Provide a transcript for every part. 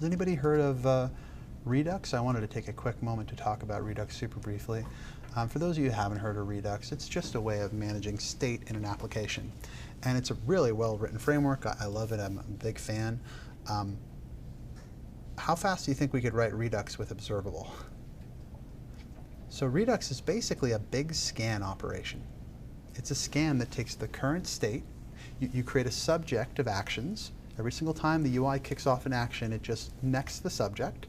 Has anybody heard of Redux? I wanted to take a quick moment to talk about Redux super briefly. For those of you who haven't heard of Redux, it's just a way of managing state in an application. And it's a really well-written framework. I love it. I'm a big fan. How fast do you think we could write Redux with observable? So Redux is basically a big scan operation. It's a scan that takes the current state. You create a subject of actions. Every single time the UI kicks off an action, it just nexts the subject.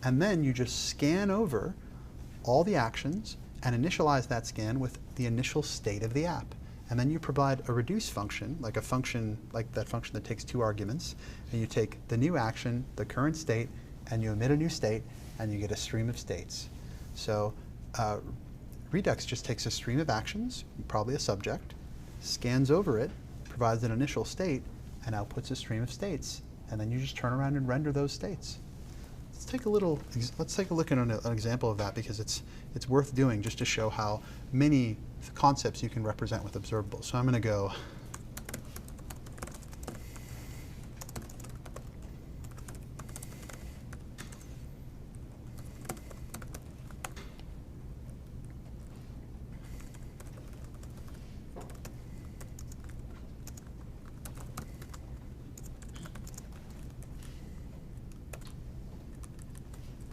And then you just scan over all the actions and initialize that scan with the initial state of the app. And then you provide a reduce function, like that function that takes 2 arguments, and you take the new action, the current state, and you emit a new state, and you get a stream of states. So Redux just takes a stream of actions, probably a subject, scans over it, provides an initial state, and outputs a stream of states. And then you just turn around and render those states. Let's take a look at an example of that, because it's worth doing just to show how many concepts you can represent with observables. So I'm going to go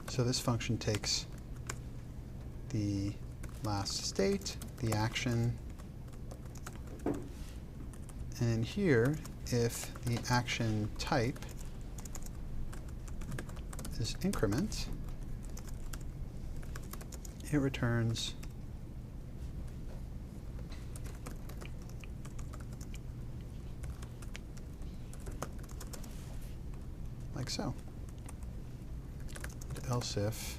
so this function takes the last state, the action, and here, if the action type is increment, it returns like so. And else if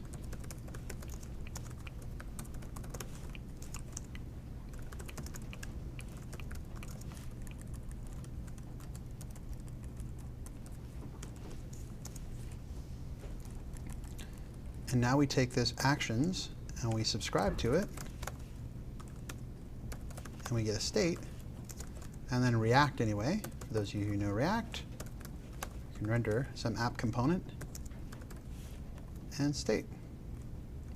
and now we take this actions and we subscribe to it, and we get a state, and then React anyway. For those of you who know React, you can render some app component and state.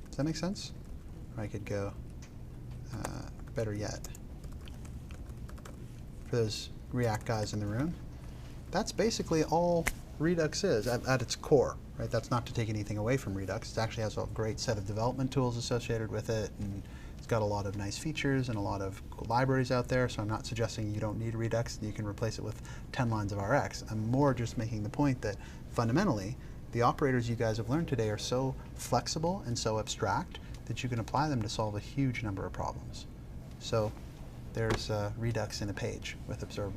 Does that make sense? Or I could go better yet. For those React guys in the room, that's basically all Redux is at its core. Right? That's not to take anything away from Redux. It actually has a great set of development tools associated with it, and it's got a lot of nice features and a lot of cool libraries out there, so I'm not suggesting you don't need Redux and you can replace it with 10 lines of RX. I'm more just making the point that fundamentally, the operators you guys have learned today are so flexible and so abstract that you can apply them to solve a huge number of problems. So there's Redux in a page with observables.